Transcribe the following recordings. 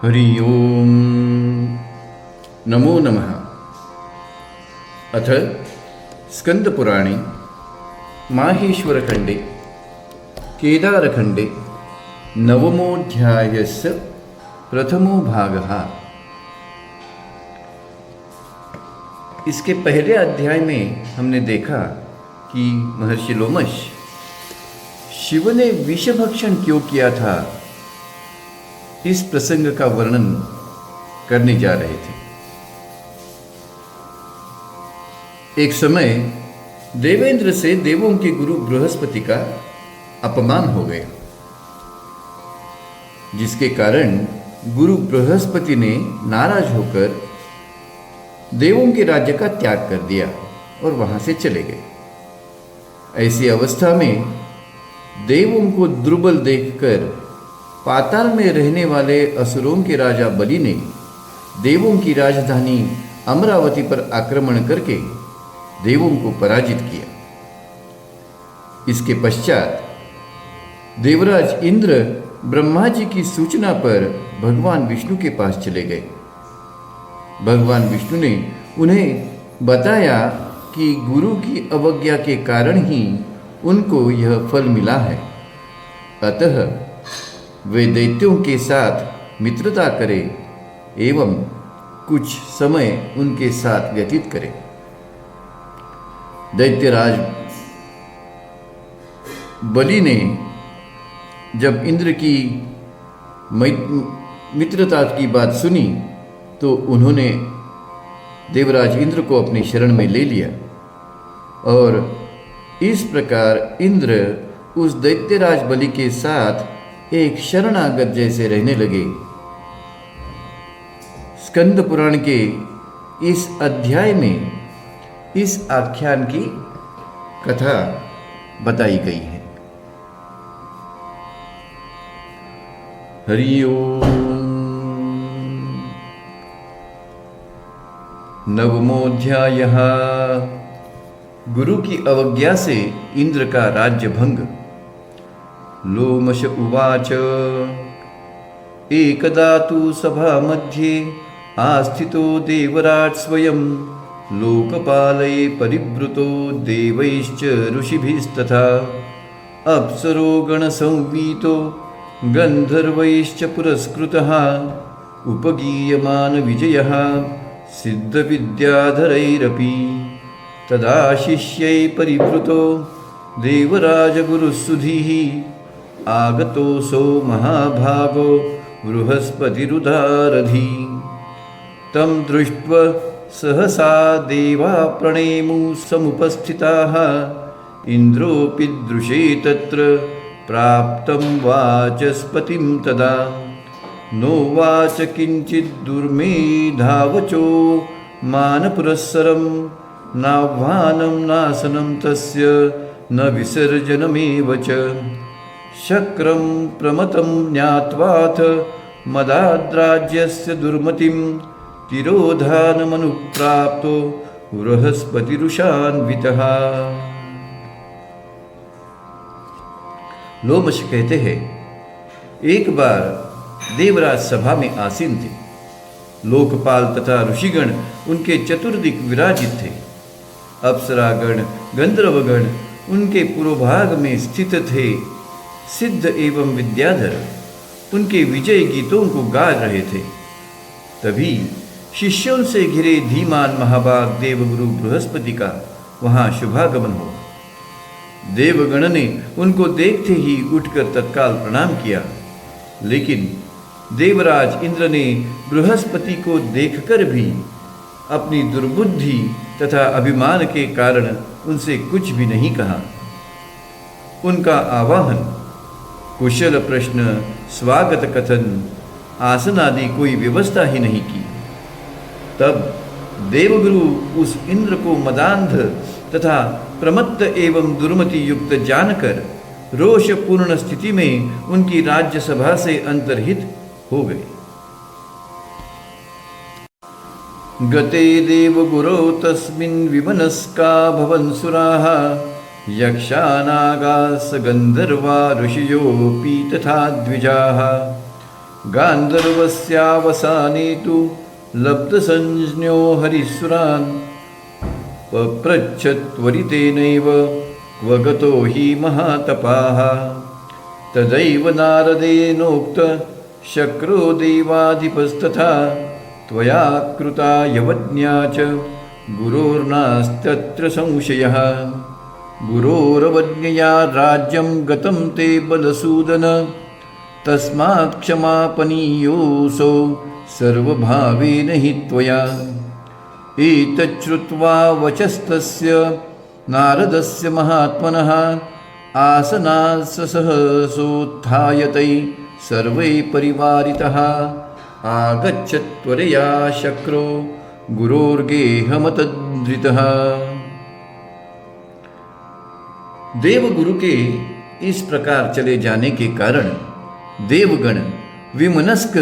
हरि ओम नमो नमः। अथ स्कंदपुराणे माहेश्वरखंडे केदारखंडे नवमोऽध्यायस्य प्रथमो भागः। इसके पहले अध्याय में हमने देखा कि महर्षि लोमश शिव ने विषभक्षण क्यों किया था, इस प्रसंग का वर्णन करने जा रहे थे। एक समय देवेंद्र से देवों के गुरु बृहस्पति का अपमान हो गया, जिसके कारण गुरु बृहस्पति ने नाराज होकर देवों के राज्य का त्याग कर दिया और वहां से चले गए। ऐसी अवस्था में देवों को दुर्बल देखकर पाताल में रहने वाले असुरों के राजा बलि ने देवों की राजधानी अमरावती पर आक्रमण करके देवों को पराजित किया। इसके पश्चात देवराज इंद्र ब्रह्मा जी की सूचना पर भगवान विष्णु के पास चले गए। भगवान विष्णु ने उन्हें बताया कि गुरु की अवज्ञा के कारण ही उनको यह फल मिला है, अतः वे दैत्यों के साथ मित्रता करें एवं कुछ समय उनके साथ व्यतीत करें। दैत्यराज बलि ने जब इंद्र की मित्रता की बात सुनी तो उन्होंने देवराज इंद्र को अपनी शरण में ले लिया और इस प्रकार इंद्र उस दैत्यराज बलि के साथ एक शरणागत जैसे रहने लगे। स्कंद पुराण के इस अध्याय में इस आख्यान की कथा बताई गई है। हरि ओम। नवमोऽध्यायः। गुरु की अवज्ञा से इंद्र का राज्य भंग। लोमश उवाच एकदा तु सभामध्ये आस्थितो देवराट् स्वयं लोकपालये परिवृतो देवैश्च ऋषिभिस्तथा अप्सरो गणसंवीतो गन्धर्वैश्च पुरस्कृतः उपगीयमान विजयः सिद्धविद्याधरैरपि तदा शिष्यै परिवृतो देवराजगुरुसुधीः आगतोऽसौ महाभागो बृहस्पतिरुदारधी तं दृष्ट्वा सहसा देवा प्रणेमु समुपस्थिताः इन्द्रोऽपि दृशे तत्र प्राप्तं वाचस्पतिं तदा नोवाच किञ्चिद्दुर्मेधावचो मानपुरस्सरं नाह्वानं नासनं तस्य न विसर्जनमेव च शक्रं प्रमतं ज्ञात्वाथ मदाद्राज्यस्य दुर्मतिं तिरोधानमनुप्राप्तो बृहस्पतिरुषान्वितः। लोमश कहते हैं, एक बार देवराज सभा में आसीन थे। लोकपाल तथा ऋषिगण उनके चतुर्दिक विराजित थे। अप्सरागण गंधर्वगण उनके पूर्वभाग में स्थित थे। सिद्ध एवं विद्याधर उनके विजय गीतों को गा रहे थे। तभी शिष्यों से घिरे धीमान महाभाग देवगुरु बृहस्पति का वहां शुभागमन हुआ। देवगण ने उनको देखते ही उठकर तत्काल प्रणाम किया, लेकिन देवराज इंद्र ने बृहस्पति को देखकर भी अपनी दुर्बुद्धि तथा अभिमान के कारण उनसे कुछ भी नहीं कहा। उनका आवाहन, कुशल प्रश्न, स्वागत कथन, आसन आदि कोई व्यवस्था ही नहीं की। तब देवगुरु उस इंद्र को मदांध तथा प्रमत्त एवं दुर्मति युक्त जानकर रोषपूर्ण स्थिति में उनकी राज्यसभा से अंतर्हित हो गए। गते देवगुरो तस्मिन् विमनस्का भवन्सुराः यक्षानागास गन्धर्वा ऋषियोऽपि तथा द्विजाः गान्धर्वस्यावसाने तु लब्धसंज्ञो हरिसुरान् पप्रच्छत्वरितेनैव क्व गतो हि महातपाः। तदैव नारदेनोक्त शक्रो देवाधिपस्तथा त्वया कृता यवज्ञा च गुरोर्नास्तत्र संशयः। गुरोरवज्ञया राज्यं गतं ते बलसूदन तस्मात् क्षमापनीयोऽसौ सर्वभावेन हि त्वया। एतच्छ्रुत्वा वचस्तस्य नारदस्य महात्मनः आसनात् सहसोत्थाय तैः सर्वैः परिवारितः आगच्छत्वरया शक्रो गुरोर्गेहमतद्रितः। देवगुरु के इस प्रकार चले जाने के कारण देवगण विमनस्क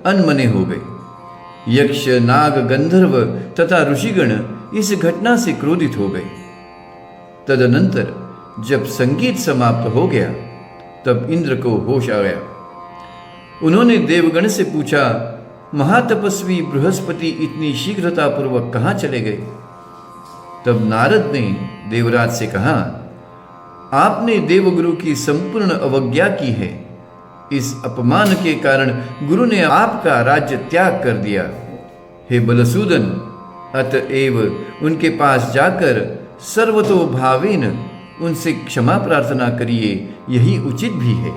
अनमने हो गए। यक्ष, नाग, गंधर्व तथा ऋषिगण इस घटना से क्रोधित हो गए। तदनंतर जब संगीत समाप्त हो गया तब इंद्र को होश आ गया। उन्होंने देवगण से पूछा, महातपस्वी बृहस्पति इतनी शीघ्रतापूर्वक कहाँ चले गए? तब नारद ने देवराज से कहा, आपने देवगुरु की संपूर्ण अवज्ञा की है। इस अपमान के कारण गुरु ने आपका राज्य त्याग कर दिया। हे बलसूदन, अतएव उनके पास जाकर सर्वतोभावेन उनसे क्षमा प्रार्थना करिए, यही उचित भी है।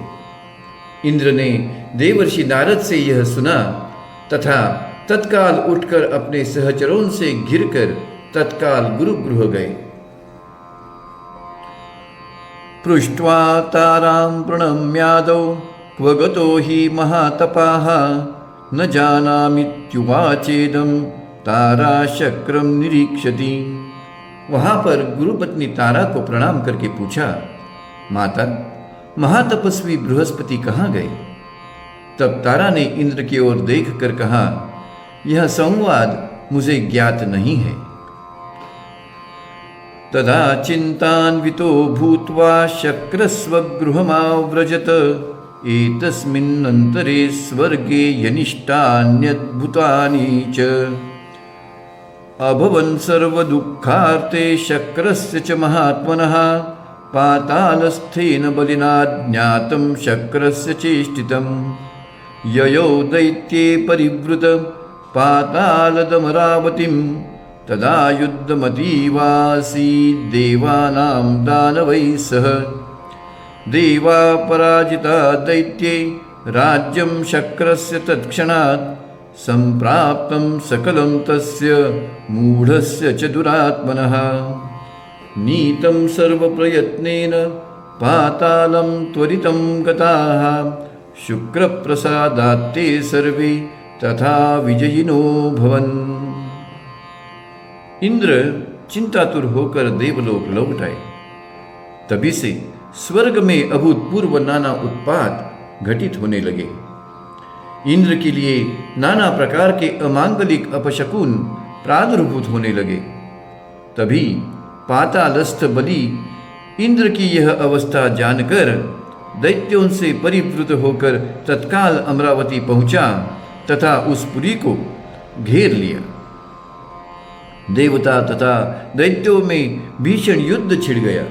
इंद्र ने देवर्षि नारद से यह सुना तथा तत्काल उठकर अपने सहचरों से घिरकर तत्काल गुरुगृह गए। पृष्ट्वा तारां प्रणम्यादौ क्व गतो हि महातपाः न जानामीत्युवाचेदं ताराशक्रं निरीक्षति। वहाँ पर गुरुपत्नी तारा को प्रणाम करके पूछा, माता, महातपस्वी बृहस्पति कहाँ गए? तब तारा ने इंद्र की ओर देखकर कहा, यह संवाद मुझे ज्ञात नहीं है। तदा चिंतान्वितो भूत्वा शक्रस्वगृहमाव्रजत एतस्मिन्नन्तरे स्वर्गे यनिष्टान्यद्भुतानि च अभवन् सर्वदुःखार्ते शक्रस्य च महात्मनः पातालस्थेन बलिना ज्ञातं शक्रस्य चेष्टितं ययौ दैत्ये परिवृत पातालदमरावतीं तदा युद्धमतीवासीद् देवानां दानवैः सह देवा पराजिता दैत्ये राज्यं शक्रस्य तत्क्षणात् सम्प्राप्तं सकलं तस्य मूढस्य च दुरात्मनः नीतं सर्वप्रयत्नेन पातालं त्वरितं गताः शुक्रप्रसादात्ते सर्वे तथा विजयिनो भवन्। इंद्र चिंतातुर होकर देवलोक लौट आए। तभी से स्वर्ग में अभूतपूर्व नाना उत्पात घटित होने लगे। इंद्र के लिए नाना प्रकार के अमांगलिक अपशकुन प्रादुर्भूत होने लगे। तभी पातालस्थ बलि इंद्र की यह अवस्था जानकर दैत्यों से परिवृत होकर तत्काल अमरावती पहुंचा तथा उस पुरी को घेर लिया। देवता तथा दैत्यों में भीषण युद्ध छिड़ गया।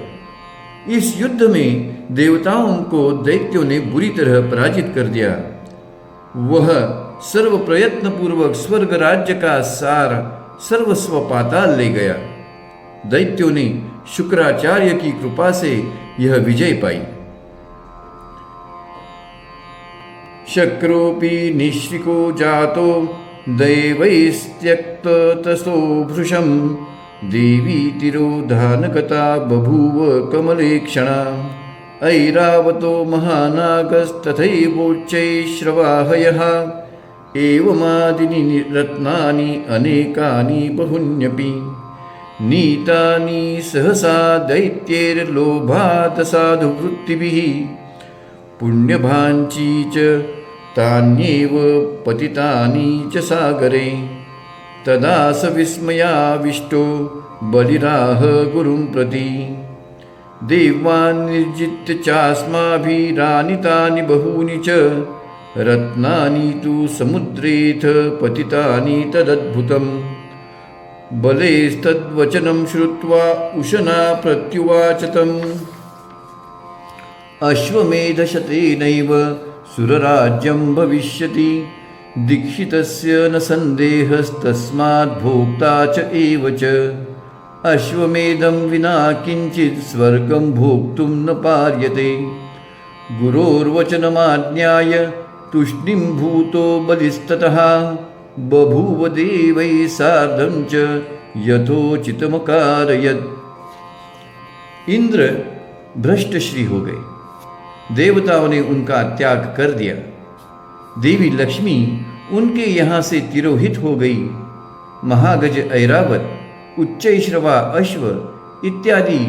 इस युद्ध में देवताओं को दैत्यों ने बुरी तरह पराजित कर दिया। वह सर्व प्रयत्न पूर्वक स्वर्ग राज्य का सार सर्वस्व पाताल ले गया। दैत्यों ने शुक्राचार्य की कृपा से यह विजय पाई। शक्रोपि निश्रिको जातो दैवैस्त्यक्ततसो भृशं देवी तिरोधानगता बभूव कमलेक्षणा ऐरावतो महानागस्तथैवोच्चैश्रवाहयः एवमादिनि रत्नानि अनेकानि बहुन्यपि नीतानि सहसा दैत्यैर्लोभात् साधुवृत्तिभिः पुण्यभाञ्ची च तान्येव पतितानि च सागरे तदा स विस्मयाविष्टो बलिराह गुरुं प्रति देवान् निर्जित्य चास्माभिरानितानि बहूनि च रत्नानि तु समुद्रेऽथ पतितानि तदद्भुतम् बलेस्तद्वचनं श्रुत्वा उशना प्रत्युवाच तम् अश्वमेधशतेनैव सुरराज्यं भविष्यति दीक्षितस्य न सन्देहस्तस्मात् भोक्ता च एव च अश्वमेधं विना किञ्चित् स्वर्गं भोक्तुं न पार्यते गुरोर्वचनमाज्ञाय तुष्णीं भूतो बलिस्ततः बभूव देवैः सार्धं च यथोचितमकारयत्। इंद्र भ्रष्ट श्री हो गए। देवताओं ने उनका त्याग कर दिया। देवी लक्ष्मी उनके यहाँ से तिरोहित हो गई। महागज ऐरावत, उच्चैश्रवा अश्व इत्यादि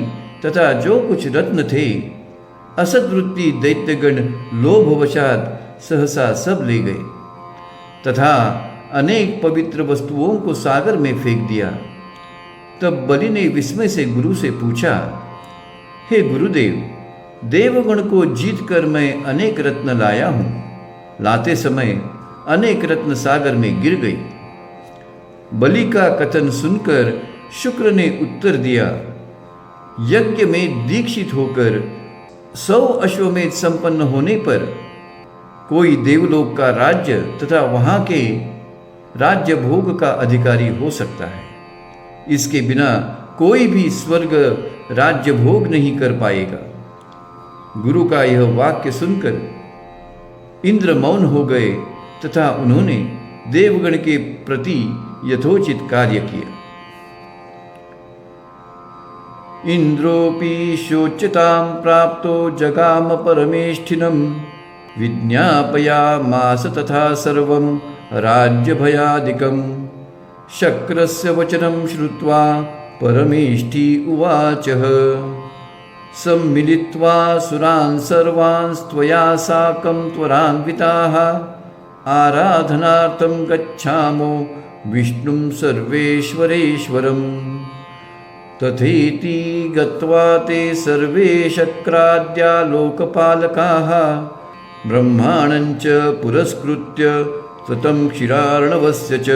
तथा जो कुछ रत्न थे, असद्वृत्ति दैत्यगण लोभवशात सहसा सब ले गए तथा अनेक पवित्र वस्तुओं को सागर में फेंक दिया। तब बलि ने विस्मय से गुरु से पूछा, हे गुरुदेव, देवगण को जीत कर मैं अनेक रत्न लाया हूं। लाते समय अनेक रत्न सागर में गिर गई। बलि का कथन सुनकर शुक्र ने उत्तर दिया, यज्ञ में दीक्षित होकर 100 अश्वमेध संपन्न होने पर कोई देवलोक का राज्य तथा वहां के राज्य भोग का अधिकारी हो सकता है। इसके बिना कोई भी स्वर्ग राज्य भोग नहीं कर पाएगा। गुरु का यह वाक्य सुनकर इंद्र मौन हो गए तथा उन्होंने देवगण के प्रति यथोचित कार्य किया। इंद्रोपि शोच्यतां प्राप्तो जगाम परमेष्ठिनं विज्ञापयामास तथा सर्वं राज्यभयादिकं शक्रस्य वचनं श्रुत्वा परमेष्ठी उवाचः सम्मिलित्वा सुरान् सर्वान् त्वया साकं त्वरान्विताः आराधनार्थं गच्छामो विष्णुं सर्वेश्वरेश्वरम् तथेति गत्वा ते सर्वे शक्राद्या लोकपालकाः ब्रह्माणं च पुरस्कृत्य ततं क्षीरार्णवस्य च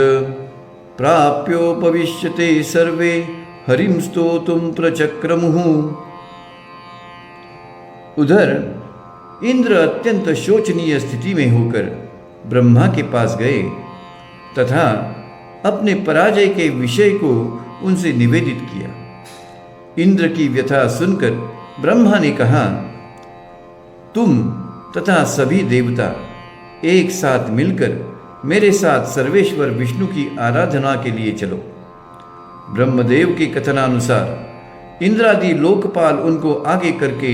प्राप्योपविश्यते सर्वे हरिं स्तोतुं प्रचक्रमुः। उधर इंद्र अत्यंत शोचनीय स्थिति में होकर ब्रह्मा के पास गए तथा अपने पराजय के विषय को उनसे निवेदित किया। इंद्र की व्यथा सुनकर ब्रह्मा ने कहा, तुम तथा सभी देवता एक साथ मिलकर मेरे साथ सर्वेश्वर विष्णु की आराधना के लिए चलो। ब्रह्मदेव के कथनानुसार इंद्रादि लोकपाल उनको आगे करके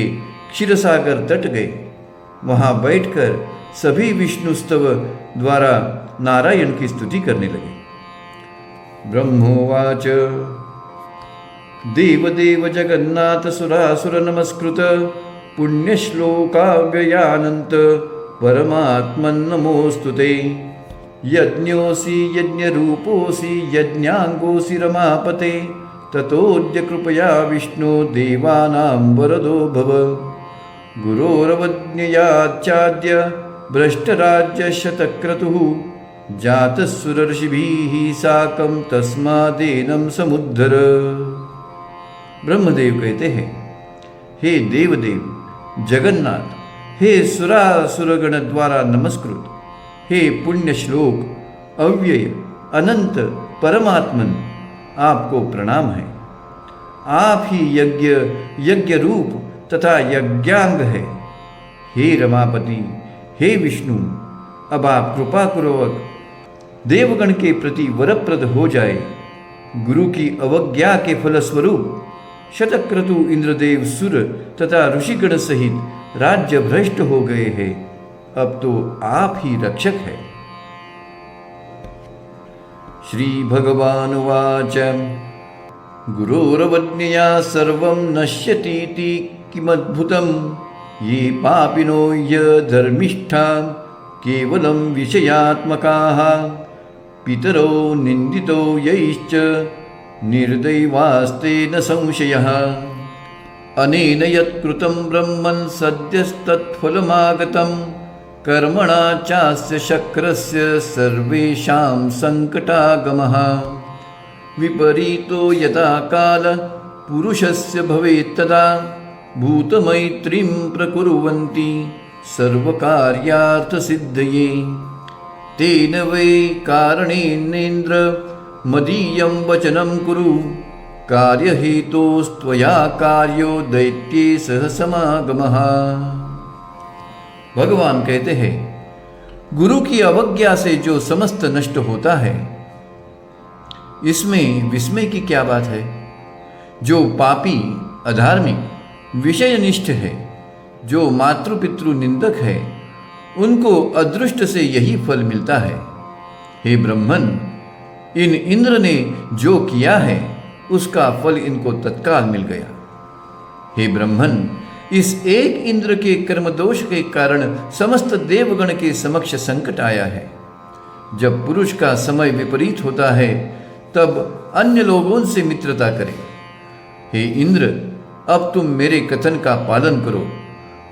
क्षीरसागर तट गए। वहां बैठकर सभी विष्णु स्तव द्वारा नारायण की स्तुति करने लगे। ब्रह्मोवाच देवदेव जगन्नाथ सुरासुर नमस्कृत पुण्यश्लोकाव्ययानंत परमात्मन् नमोस्तुते यज्ञोऽसि यज्ञरूपोऽसि यज्ञाङ्गोऽसि रमापते ततोऽद्य कृपया विष्णो देवानां वरदो भव गुरोरवज्ञयाच्चाद्य भ्रष्टराज्यशतक्रतुः जातस्सुरर्षिभिः साकं तस्मादेनं समुद्धर। ब्रह्मदेव कहते हैं, हे देवदेव जगन्नाथ, हे सुरासुरगण द्वारा नमस्कृत, हे पुण्य श्लोक अव्यय अनंत परमात्मन, आपको प्रणाम है। आप ही यज्ञ रूप तथा यज्ञांग है। हे रमापति, हे विष्णु, अब आप कृपा पूर्वक देवगण के प्रति वरप्रद हो जाए। गुरु की अवज्ञा के फलस्वरूप शतक्रतु इंद्रदेव सुर तथा ऋषिगण सहित राज्य भ्रष्ट हो गए हैं। अब तो आप ही रक्षक है। श्री भगवान वाच गुरोरवज्ञया सर्वं नश्यतीति किमद्भुतं ये पापिनो यधर्मिष्ठा केवलं विषयात्मकाः पितरो निन्दितो यैश्च निर्दैवास्ते न संशयः अनेन यत्कृतं ब्रह्मन् सद्यस्तत्फलमागतं कर्मणा चास्य शक्रस्य सर्वेषां संकटागमः विपरीतो यदा काल पुरुषस्य भवेत् तदा भूतमैत्रीं प्रकुर्वन्ति सर्वकार्यार्थसिद्धये तेन वै कारणेनेन्द्र मदीयं वचनं कुरु कार्यहेतोस्त्वया कार्यो दैत्ये सह समागमः। भगवान कहते हैं, गुरु की अवज्ञा से जो समस्त नष्ट होता है, इसमें विस्मय की क्या बात है। जो पापी, अधार्मिक, विषयनिष्ठ है, जो मातृपितृ निंदक है, उनको अदृष्ट से यही फल मिलता है। हे ब्रह्मन, इन इंद्र ने जो किया है उसका फल इनको तत्काल मिल गया। हे ब्रह्मन, इस एक इंद्र के कर्मदोष के कारण समस्त देवगण के समक्ष संकट आया है। जब पुरुष का समय विपरीत होता है तब अन्य लोगों से मित्रता करें। हे इंद्र, अब तुम मेरे कथन का पालन करो।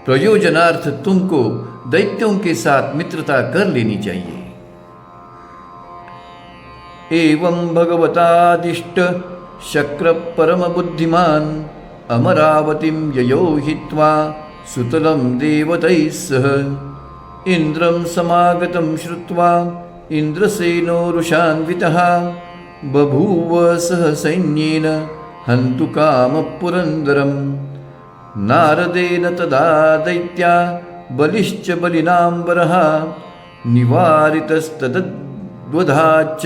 प्रयोजनार्थ तुमको दैत्यों के साथ मित्रता कर लेनी चाहिए। एवं भगवतादिष्ट शक्र परम बुद्धिमान अमरावतीं ययो हित्वा सुतलं देवतैः सह इंद्रं समागतं श्रुत्वा इंद्रसेनो रुषान्वितः बभूव सह सैन्येन हन्तु कामपुरन्दरम् नारदेन तदा दैत्या बलिश्च बलिनाम्बरः निवारितस्तद्वधाच्च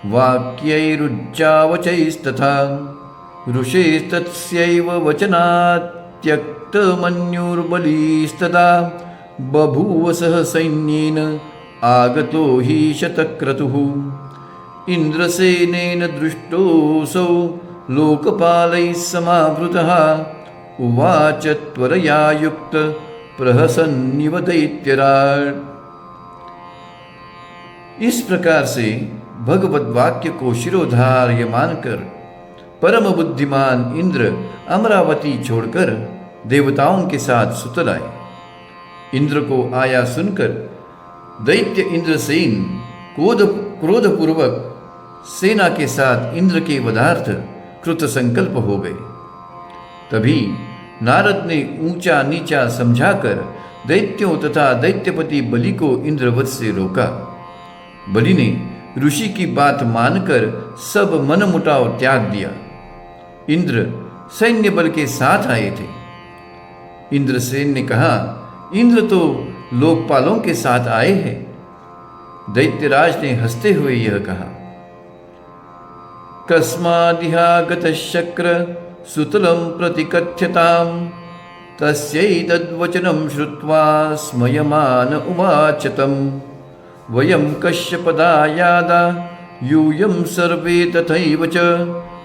वाक्यैरुच्चावचैस्तथा ऋषेस्तस्यैव वचनात्यक्तमन्युर्बलिस्तदा बभूव सह सैन्येन आगतो हि शतक्रतुः इंद्रसेनेन दृष्टोऽसौ लोकपालैः समावृतः उवाच त्वरया युक्त प्रहसन्निव दैत्यराट्। इस प्रकार से भगवत वाक्य को शिरोधार्य मानकर परम बुद्धिमान इंद्र अमरावती छोड़कर देवताओं के साथ सुतल आए। इंद्र को आया सुनकर दैत्य इंद्रसेन क्रोधपूर्वक सेना के साथ इंद्र के वधार्थ कृत संकल्प हो गए। तभी नारद ने ऊंचा नीचा समझाकर दैत्यों तथा दैत्यपति बलि को इंद्रवध से रोका। बलि ने ऋषि की बात मानकर सब मनमुटाव त्याग दिया। इंद्र सैन्य बल के साथ आए थे। इंद्रसेन ने कहा, इंद्र तो लोकपालों के साथ आए हैं। दैत्यराज ने हंसते हुए यह कहा, कस्मादिहागतशक्र सुतलं प्रतिकथ्यताम् तस्यैतद्वचनं श्रुत्वा स्मयमान उवाच तम् वयं कश्यपदायादा यूयं सर्वे तथैव च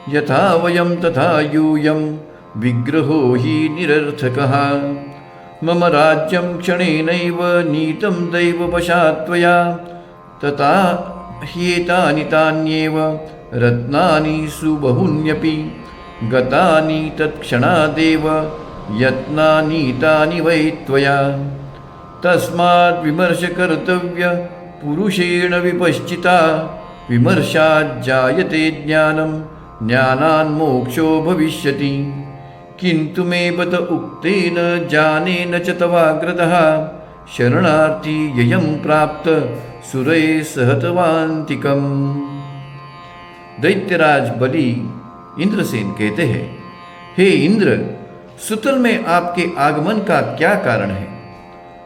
यथा वयं तथा यूयं विग्रहो हि निरर्थकः मम राज्यं क्षणेनैव नीतं दैववशात् त्वया तथा ह्येतानि तान्येव रत्नानि सुबहुन्यपि गतानि तत्क्षणादेव यत्नानीतानि वै त्वया तस्मात् विमर्शकर्तव्य पुरुषेण विपश्चिता विमर्शाज्जायते ज्ञानं ज्ञानान्मोक्षो भविष्यति किन्तु मे बत उक्तेन जानेन च तवाग्रतः शरणार्थी ययं प्राप्त सुरैः सहतवान्तिकम्। दैत्यराज बलि इंद्रसेन कहते हैं, हे इंद्र, सुतल में आपके आगमन का क्या कारण है?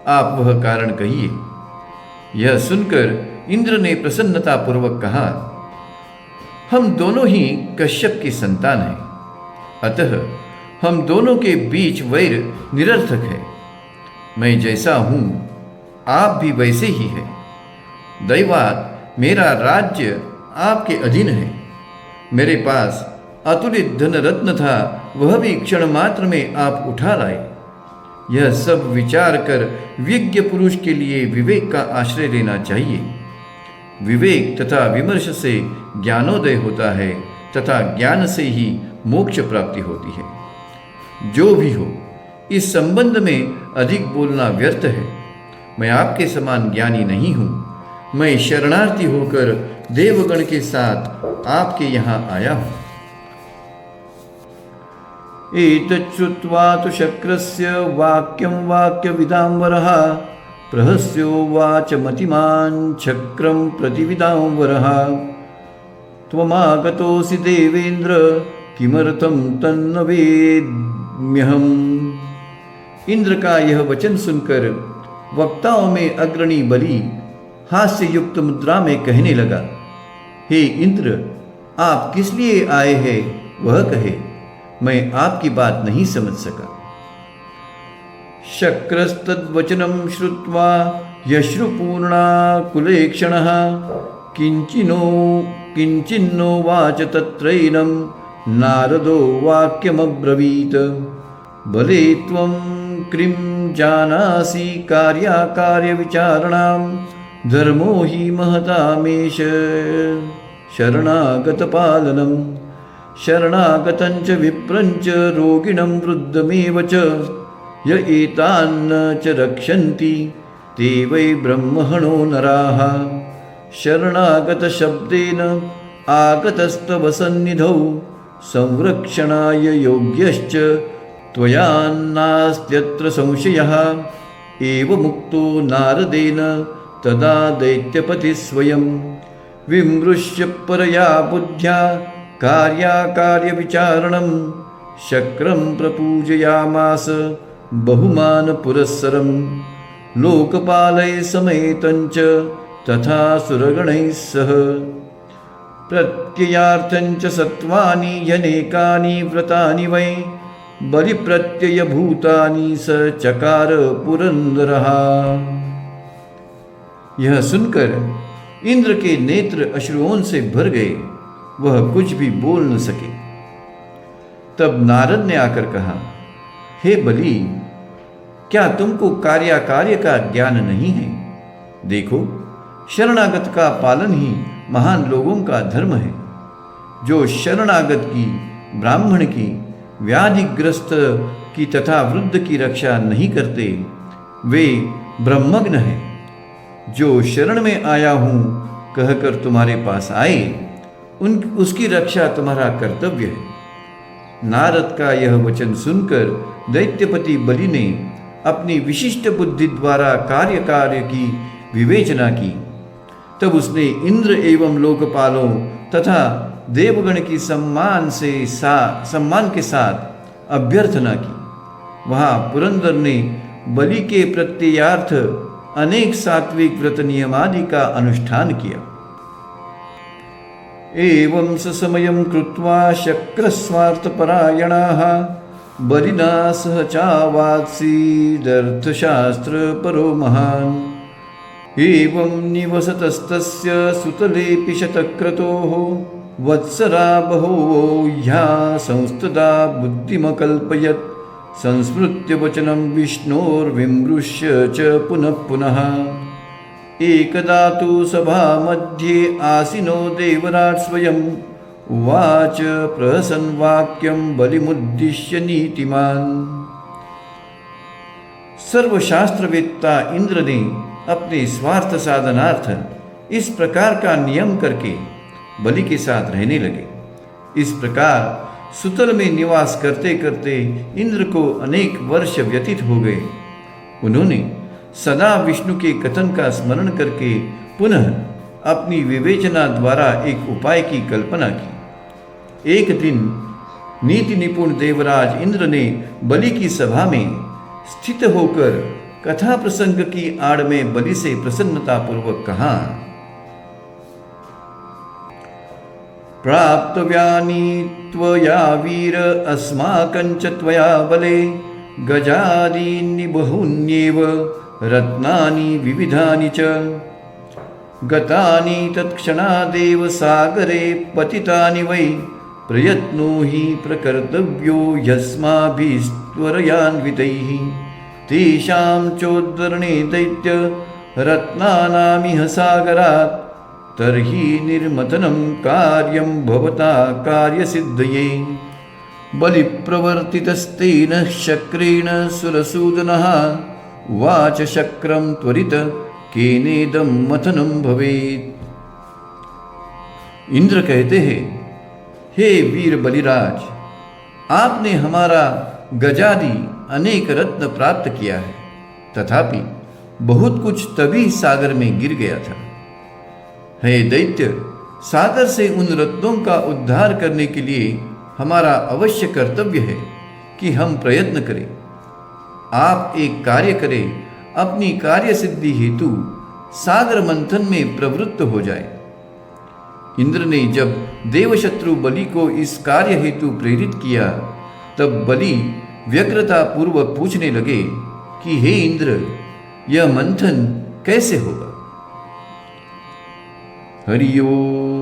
आप वह कारण कहिए। यह सुनकर इंद्र ने प्रसन्नता पूर्वक कहा, हम दोनों ही कश्यप की संतान हैं, अतः हम दोनों के बीच वैर निरर्थक है। मैं जैसा हूं आप भी वैसे ही है। दैवात मेरा राज्य आपके अधीन है। मेरे पास अतुलित धन रत्न था, वह भी क्षण मात्र में आप उठा लाए। यह सब विचार कर विज्ञ पुरुष के लिए विवेक का आश्रय लेना चाहिए। विवेक तथा विमर्श से ज्ञानोदय होता है तथा ज्ञान से ही मोक्ष प्राप्ति होती है। जो भी हो, इस संबंध में अधिक बोलना व्यर्थ है। मैं आपके समान ज्ञानी नहीं हूँ। मैं शरणार्थी होकर देवगण के साथ आपके यहाँ आया हूँ। एतच्छ्रुत्वा तु शक्रस्य वाक्यं वाक्यविदाम्बरः प्रहस्योवाच मतिमान् चक्रं प्रतिविदाम्बरः त्वमागतोऽसि देवेन्द्र किमर्थं तन्न वेद्म्यहम्। इंद्र का यह वचन सुनकर वक्ताओं में अग्रणी बलि हास्य युक्त मुद्रा में कहने लगा, हे इंद्र, आप किस लिए आए हैं वह कहे, मैं आपकी बात नहीं समझ सका। शक्रस्तद्वचनं श्रुत्वा यश्रुपूर्णाकुलेक्षणः किञ्चिन्नोवाच तत्रैनं नारदो वाक्यमब्रवीत्। बले त्वं क्रीं जानासि कार्याकार्यविचारणां धर्मो हि महतामेष शरणागतपालनं। शरणागतं च विप्रं च रोगिणं वृद्धमेव च य एतान्न च रक्षन्ति ते वै ब्रह्मणो नराः। शरणागतशब्देन आगतस्तव सन्निधौ संरक्षणाय योग्यश्च त्वया नास्त्यत्र संशयः। एवमुक्तो नारदेन तदा दैत्यपतिः स्वयं विमृश्य परया बुद्ध्या कार्याकार्यविचारणं शक्रं प्रपूजयामास बहुमानपुरस्सरं। लोकपालैः समेतं च तथा सुरगणैः सह प्रत्ययार्थं च सत्त्वानि यनेकानि व्रतानि वै बलिप्रत्ययभूतानि स चकार पुरंदरः। यह सुनकर इंद्र के नेत्र अश्रुओं से भर गए, वह कुछ भी बोल न सके। तब नारद ने आकर कहा, हे बलि, क्या तुमको कार्य का ज्ञान नहीं है? देखो, शरणागत का पालन ही महान लोगों का धर्म है। जो शरणागत की, ब्राह्मण की, व्याधिग्रस्त की तथा वृद्ध की रक्षा नहीं करते वे ब्रह्मज्ञ हैं। जो शरण में आया हूँ कहकर तुम्हारे पास आए, उसकी रक्षा तुम्हारा कर्तव्य है। नारद का यह वचन सुनकर दैत्यपति बलि ने अपनी विशिष्ट बुद्धि द्वारा कार्य की विवेचना की। तब उसने इंद्र एवं लोकपालों तथा देवगण की सम्मान के साथ अभ्यर्थना की। वहाँ पुरंदर ने बलि के प्रत्ययार्थ अनेक सात्विक व्रत नियमादि का अनुष्ठान किया। एवं समयं कृत्वा शक्रस्वार्थपरायणाः बलिना सह चावात्सीदर्थशास्त्रपरो महान्। एवं निवसतस्तस्य सुतलेऽपि शतक्रतोः वत्सरा बहवो ह्या संस्तदा बुद्धिमकल्पयत्। संस्मृत्य वचनं विष्णोर्विमृश्य च पुनः पुनः। एकदा तु सभामध्ये आसीनो देवराट् स्वयं उवाच प्रहसन् वाक्यं बलिमुद्दिश्य नीतिमान्। सर्वशास्त्रवेत्ता इंद्र ने अपने स्वार्थ साधनार्थ इस प्रकार का नियम करके बलि के साथ रहने लगे। इस प्रकार सुतल में निवास करते करते इंद्र को अनेक वर्ष व्यतीत हो गए। उन्होंने सदा विष्णु के कथन का स्मरण करके पुनः अपनी विवेचना द्वारा एक उपाय की कल्पना की। एक दिन नीति निपुण देवराज इंद्र ने बलि की सभा में स्थित होकर कथा प्रसंग की आड़ में बलि से प्रसन्नता पूर्वक कहा, प्राप्तव्यानि त्वया वीर अस्माकं च त्वया बले गजादीनि बहून्येव रत्नानि विविधानि च गतानि तत्क्षणादेव सागरे पतितानि वै प्रयत्नो हि प्रकर्तव्यो यस्माभिस्त्वरयान्वितैः तेषां चोद्धरणे दैत्य रत्नानामिह सागरात् तर्हि निर्मतनं कार्यं भवता कार्यसिद्धये। बलिप्रवर्तितस्तेन शक्रेण सुरसूदनः उवाच शक्रम त्वरित केनेदम मथनम भवेत्। इंद्र कहते हैं, हे वीर बलिराज, आपने हमारा गजादि अनेक रत्न प्राप्त किया है, तथापि बहुत कुछ तभी सागर में गिर गया था। हे दैत्य, सागर से उन रत्नों का उद्धार करने के लिए हमारा अवश्य कर्तव्य है कि हम प्रयत्न करें। आप एक कार्य करें, अपनी कार्य सिद्धि हेतु सागर मंथन में प्रवृत्त हो जाए। इंद्र ने जब देवशत्रु बलि को इस कार्य हेतु प्रेरित किया, तब बलि व्यग्रता पूर्वक पूछने लगे कि हे इंद्र, यह मंथन कैसे होगा? हरि ओम।